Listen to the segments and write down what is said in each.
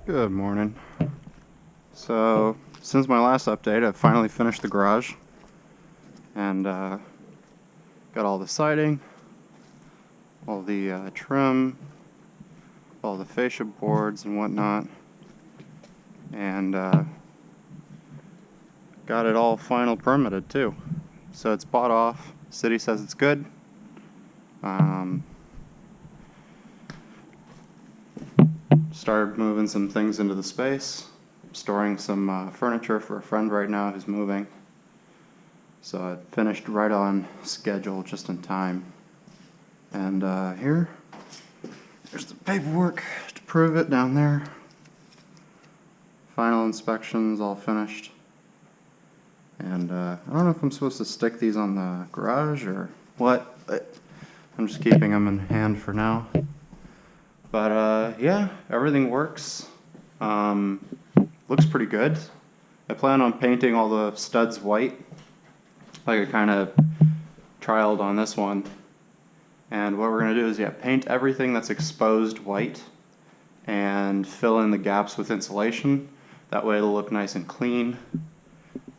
Good morning. So, since my last update, I've finally finished the garage and got all the siding, all the trim, all the fascia boards and whatnot, and got it all final permitted too. So it's bought off. City says it's good. Started moving some things into the space, storing some furniture for a friend right now who's moving. So it finished right on schedule, just in time. And there's the paperwork to prove it down there. Final inspections all finished. And I don't know if I'm supposed to stick these on the garage or what, but I'm just keeping them in hand for now. But yeah, everything works. Looks pretty good. I plan on painting all the studs white, like I kind of trialed on this one. And what we're going to do is, paint everything that's exposed white and fill in the gaps with insulation. That way it'll look nice and clean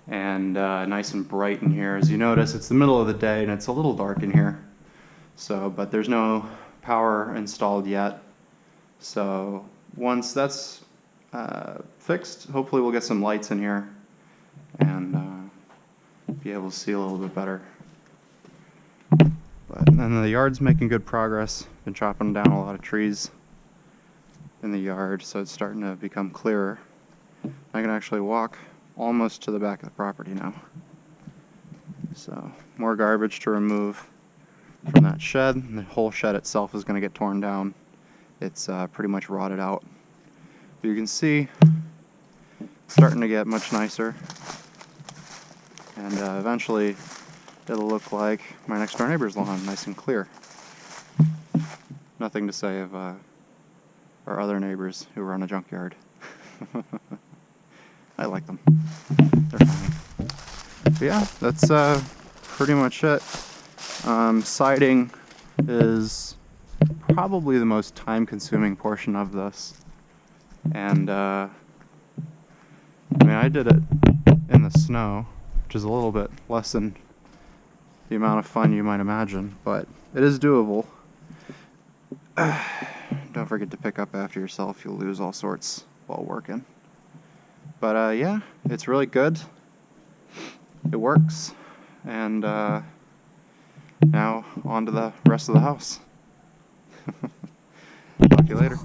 and nice and bright in here. As you notice, it's the middle of the day and it's a little dark in here. So, but there's no power installed yet. So once that's fixed, hopefully we'll get some lights in here and be able to see a little bit better. And the yard's making good progress. Been chopping down a lot of trees in the yard, so it's starting to become clearer. I can actually walk almost to the back of the property now. So more garbage to remove from that shed. And the whole shed itself is going to get torn down. It's pretty much rotted out. But you can see it's starting to get much nicer. And eventually it'll look like my next door neighbor's lawn, nice and clear. Nothing to say of our other neighbors who run a junkyard. I like them. They're funny. But yeah, that's pretty much it. Siding is probably the most time-consuming portion of this. And I mean, I did it in the snow, which is a little bit less than the amount of fun you might imagine, but it is doable. Don't forget to pick up after yourself. You'll lose all sorts while working. But yeah, it's really good. It works. And now on to the rest of the house. Talk to you later.